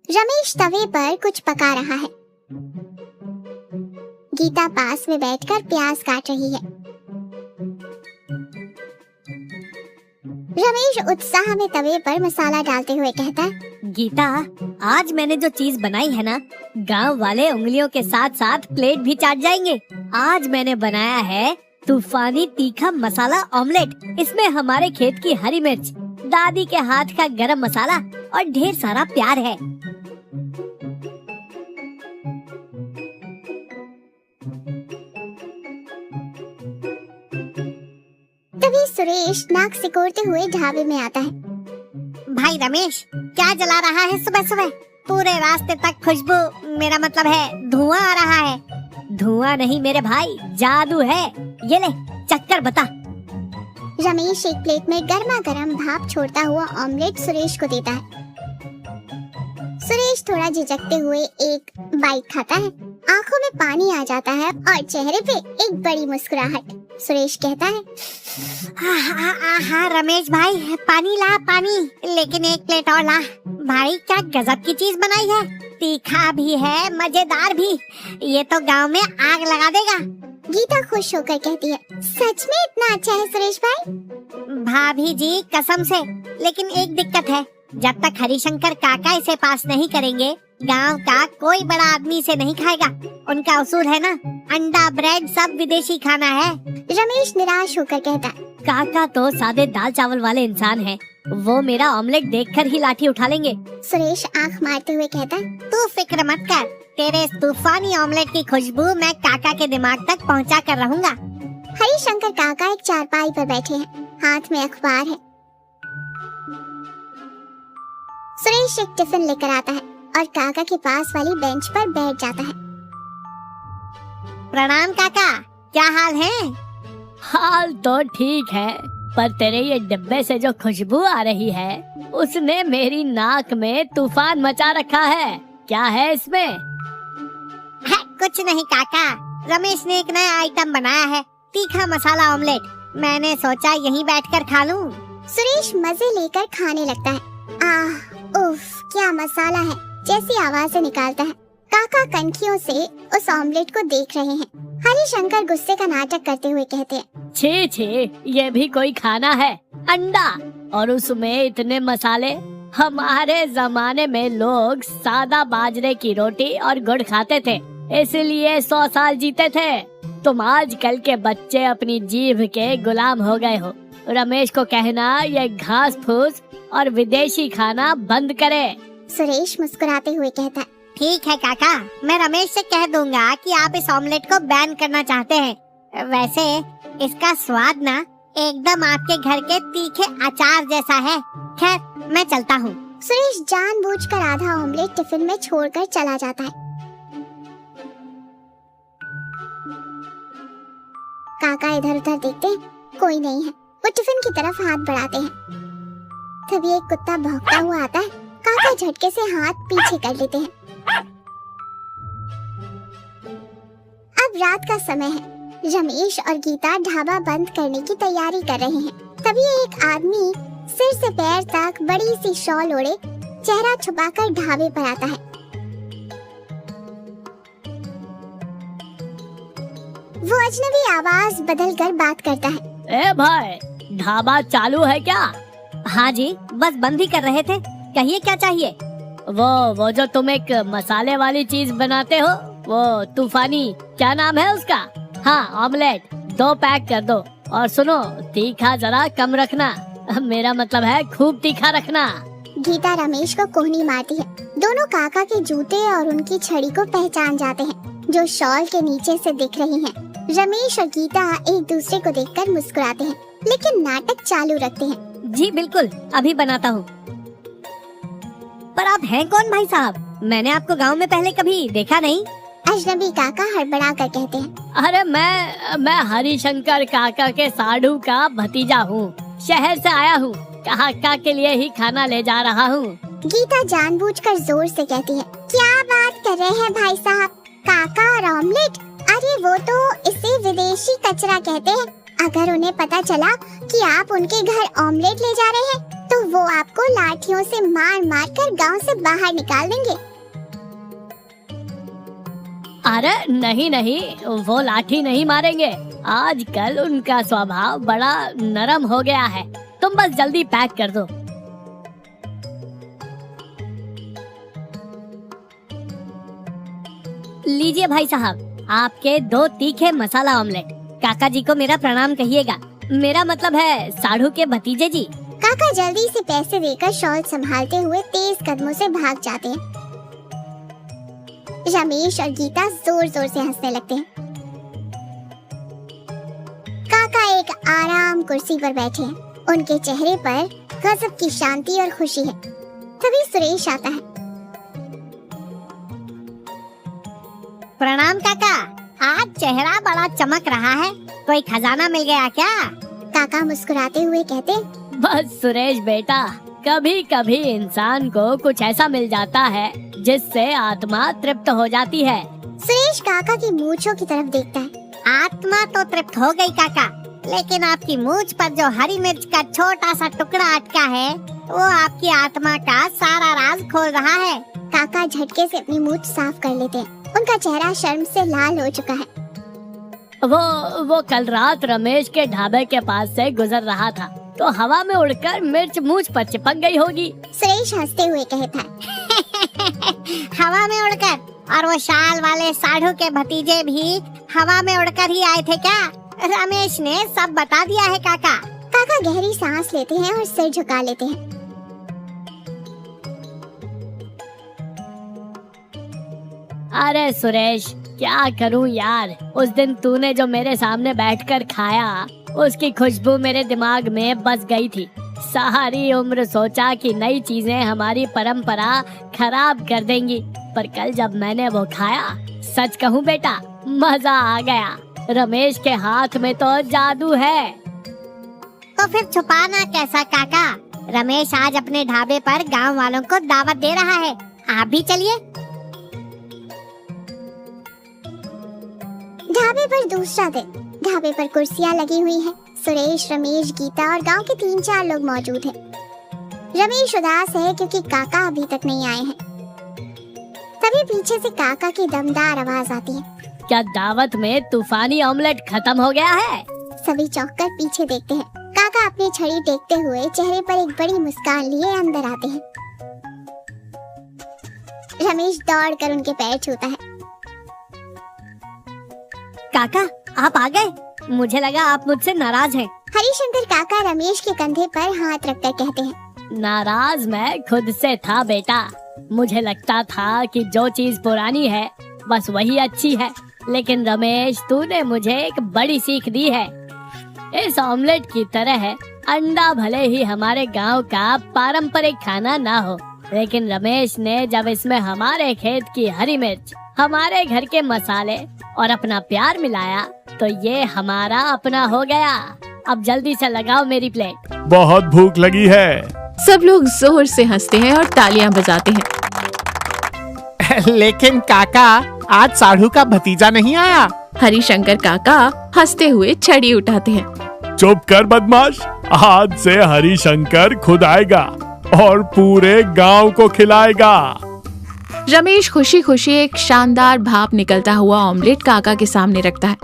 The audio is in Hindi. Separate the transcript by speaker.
Speaker 1: रमेश तवे पर कुछ पका रहा है। गीता पास में बैठकर प्याज काट रही है। रमेश उत्साह में तवे पर मसाला डालते हुए कहता है,
Speaker 2: गीता, आज मैंने जो चीज बनाई है ना, गांव वाले उंगलियों के साथ साथ प्लेट भी चाट जाएंगे। आज मैंने बनाया है तूफानी तीखा मसाला ऑमलेट। इसमें हमारे खेत की हरी मिर्च, दादी के हाथ का गरम मसाला और ढेर सारा प्यार है।
Speaker 1: तभी सुरेश नाक सिकोड़ते हुए ढाबे में आता है।
Speaker 2: भाई रमेश, क्या जला रहा है सुबह सुबह? पूरे रास्ते तक खुशबू, मेरा मतलब है धुआं आ रहा है। धुआं नहीं मेरे भाई, जादू है। ये ले, चक्कर बता।
Speaker 1: रमेश एक प्लेट में गर्मा गर्म भाप छोड़ता हुआ ऑमलेट सुरेश को देता है। सुरेश थोड़ा झिझकते हुए एक बाइट खाता है। आंखों में पानी आ जाता है और चेहरे पे एक बड़ी मुस्कुराहट। सुरेश कहता है,
Speaker 2: हाँ रमेश भाई, पानी ला पानी, लेकिन एक प्लेट और ला। भाई क्या गजब की चीज बनाई है, तीखा भी है मजेदार भी। ये तो गांव में आग लगा देगा।
Speaker 1: गीता खुश होकर कहती है, सच में इतना अच्छा है सुरेश भाई?
Speaker 2: भाभी जी कसम से, लेकिन एक दिक्कत है, जब तक हरिशंकर काका इसे पास नहीं करेंगे, गांव का कोई बड़ा आदमी इसे नहीं खाएगा। उनका उसूल है ना, अंडा ब्रेड सब विदेशी खाना है।
Speaker 1: रमेश निराश होकर कहता है,
Speaker 2: काका तो सादे दाल चावल वाले इंसान हैं। वो मेरा ऑमलेट देखकर ही लाठी उठा लेंगे।
Speaker 1: सुरेश आंख मारते हुए कहता है,
Speaker 2: तू फिक्र मत कर, तेरे इस तूफानी ऑमलेट की खुशबू मैं काका के दिमाग तक पहुंचा कर रहूंगा।
Speaker 1: हरिशंकर काका एक चारपाई पर बैठे हैं, हाथ में अखबार है। सुरेश एक टिफिन लेकर आता है और काका के पास वाली बेंच पर बैठ जाता है।
Speaker 2: प्रणाम काका, क्या हाल है?
Speaker 3: हाल तो ठीक है, पर तेरे ये डिब्बे से जो खुशबू आ रही है, उसने मेरी नाक में तूफान मचा रखा है। क्या है इसमें?
Speaker 2: है कुछ नहीं काका, रमेश ने एक नया आइटम बनाया है, तीखा मसाला ऑमलेट। मैंने सोचा यहीं बैठकर खा लूं।
Speaker 1: सुरेश मजे लेकर खाने लगता है। उफ, क्या मसाला है, जैसी आवाजें निकालता है। काका कनखियों से उस ऑमलेट को देख रहे हैं। हरिशंकर गुस्से का नाटक करते हुए कहते हैं,
Speaker 3: छी छी, ये भी कोई खाना है? अंडा, और उसमें इतने मसाले। हमारे जमाने में लोग सादा बाजरे की रोटी और गुड़ खाते थे, इसलिए 100 साल जीते थे। तुम आजकल के बच्चे अपनी जीभ के गुलाम हो गए हो। रमेश को कहना ये घास फूस और विदेशी खाना बंद करे।
Speaker 1: सुरेश मुस्कुराते हुए कहता है,
Speaker 2: ठीक है काका, मैं रमेश से कह दूंगा कि आप इस ऑमलेट को बैन करना चाहते हैं। वैसे इसका स्वाद ना एकदम आपके घर के तीखे अचार जैसा है। खैर मैं चलता हूँ।
Speaker 1: सुरेश जानबूझकर आधा ऑमलेट टिफिन में छोड़कर चला जाता है। काका इधर उधर देखते हैं, कोई नहीं है। वो टिफिन की तरफ हाथ बढ़ाते हैं, तभी एक कुत्ता भौंकता हुआ आता है। काका झटके से हाथ पीछे कर लेते हैं। अब रात का समय है। रमेश और गीता ढाबा बंद करने की तैयारी कर रहे हैं। तभी एक आदमी सिर से पैर तक बड़ी सी शॉल ओढ़े, चेहरा छुपाकर ढाबे पर आता है। वो अजनबी आवाज बदलकर बात करता है,
Speaker 3: ए भाई, ढाबा चालू है क्या?
Speaker 2: हाँ जी, बस बंद ही कर रहे थे, कहिए क्या चाहिए?
Speaker 3: वो जो तुम एक मसाले वाली चीज बनाते हो, वो तूफानी, क्या नाम है उसका? हाँ, ऑमलेट 2 पैक कर दो। और सुनो, तीखा जरा कम रखना, मेरा मतलब है खूब तीखा रखना।
Speaker 1: गीता रमेश को कोहनी मारती है। दोनों काका के जूते और उनकी छड़ी को पहचान जाते हैं, जो शॉल के नीचे से दिख रही हैं। रमेश और गीता एक दूसरे को देखकर मुस्कुराते हैं, लेकिन नाटक चालू रखते हैं।
Speaker 2: जी बिल्कुल, अभी बनाता हूँ। पर आप हैं कौन भाई साहब? मैंने आपको गांव में पहले कभी देखा नहीं।
Speaker 1: अजनबी काका हड़बड़ा कर कहते हैं,
Speaker 3: अरे मैं हरिशंकर काका के साढ़ू का भतीजा हूँ। शहर से आया हूँ, काका के लिए ही खाना ले जा रहा हूँ।
Speaker 1: गीता जानबूझकर जोर से कहती है, क्या बात कर रहे हैं भाई साहब, काका और ऑमलेट? अरे वो तो इसे विदेशी कचरा कहते हैं। अगर उन्हें पता चला कि आप उनके घर ऑमलेट ले जा रहे हैं, तो वो आपको लाठियों से मार मार कर गाँव से बाहर निकाल देंगे।
Speaker 3: अरे नहीं नहीं, वो लाठी नहीं मारेंगे। आजकल उनका स्वभाव बड़ा नरम हो गया है। तुम बस जल्दी पैक कर दो। लीजिए भाई साहब, आपके 2 तीखे मसाला ऑमलेट। काका जी को मेरा प्रणाम कहिएगा। मेरा मतलब है साढ़ू के भतीजे जी।
Speaker 1: काका जल्दी से पैसे देकर शॉल संभालते हुए तेज कदमों से भाग जाते हैं। रमेश और गीता जोर जोर से हंसने लगते हैं। काका एक आराम कुर्सी पर बैठे हैं। उनके चेहरे पर गजब की शांति और खुशी है। तभी सुरेश आता है।
Speaker 2: प्रणाम काका, आज चेहरा बड़ा चमक रहा है। कोई खजाना मिल गया क्या?
Speaker 1: काका मुस्कुराते हुए कहते,
Speaker 3: बस सुरेश बेटा, कभी कभी इंसान को कुछ ऐसा मिल जाता है जिससे आत्मा तृप्त हो जाती है।
Speaker 1: सुरेश काका की मूंछों की तरफ देखता है।
Speaker 2: आत्मा तो तृप्त हो गई काका, लेकिन आपकी मूंछ पर जो हरी मिर्च का छोटा सा टुकड़ा अटका है, वो आपकी आत्मा का सारा राज खोल रहा है।
Speaker 1: काका झटके से अपनी मूंछ साफ कर लेते हैं। उनका चेहरा शर्म से लाल हो चुका है।
Speaker 3: वो कल रात रमेश के ढाबे के पास से गुजर रहा था, तो हवा में उड़कर मिर्च मूंछ पर चिपक गई होगी।
Speaker 1: सुरेश हंसते हुए कहता है,
Speaker 2: हवा में उड़कर? और वो शाल वाले साढ़ू के भतीजे भी हवा में उड़कर ही आए थे क्या? रमेश ने सब बता दिया है काका।
Speaker 1: काका गहरी सांस लेते हैं और सिर झुका लेते हैं।
Speaker 3: अरे सुरेश, क्या करूं यार। उस दिन तूने जो मेरे सामने बैठकर खाया, उसकी खुशबू मेरे दिमाग में बस गई थी। सारी उम्र सोचा कि नई चीजें हमारी परंपरा खराब कर देंगी, पर कल जब मैंने वो खाया, सच कहूं बेटा, मजा आ गया। रमेश के हाथ में तो जादू है।
Speaker 2: तो फिर छुपाना कैसा काका? रमेश आज अपने ढाबे पर गांव वालों को दावत दे रहा है, आप भी चलिए।
Speaker 1: ढाबे पर दूसरा दिन। ढाबे पर कुर्सियां लगी हुई हैं। सुरेश, रमेश, गीता और गांव के 3-4 लोग मौजूद हैं। रमेश उदास है क्योंकि काका अभी तक नहीं आए हैं। तभी पीछे से काका की दमदार आवाज आती है,
Speaker 3: क्या दावत में तूफानी ऑमलेट खत्म हो गया है?
Speaker 1: सभी चौंककर पीछे देखते हैं। काका अपनी छड़ी टेकते हुए चेहरे पर एक बड़ी मुस्कान लिए अंदर आते हैं। रमेश दौड़कर उनके पैर छूता है।
Speaker 2: काका, आप आ गए? मुझे लगा आप मुझसे नाराज हैं।
Speaker 1: हरिशंकर काका रमेश के कंधे पर हाथ रखकर कहते हैं,
Speaker 3: नाराज मैं खुद से था बेटा। मुझे लगता था कि जो चीज पुरानी है बस वही अच्छी है, लेकिन रमेश, तूने मुझे एक बड़ी सीख दी है। इस ऑमलेट की तरह अंडा भले ही हमारे गांव का पारंपरिक खाना ना हो, लेकिन रमेश ने जब इसमें हमारे खेत की हरी मिर्च, हमारे घर के मसाले और अपना प्यार मिलाया, तो ये हमारा अपना हो गया। अब जल्दी से लगाओ मेरी प्लेट।
Speaker 4: बहुत भूख लगी है।
Speaker 5: सब लोग जोर से हंसते हैं और तालियां बजाते हैं।
Speaker 4: लेकिन काका, आज साढ़ू का भतीजा नहीं आया।
Speaker 5: हरिशंकर काका हंसते हुए छड़ी उठाते हैं।
Speaker 4: चुप कर बदमाश, आज से हरिशंकर खुद आएगा और पूरे गांव को खिलाएगा।
Speaker 5: रमेश खुशी खुशी एक शानदार भाप निकलता हुआ ऑमलेट काका के सामने रखता है।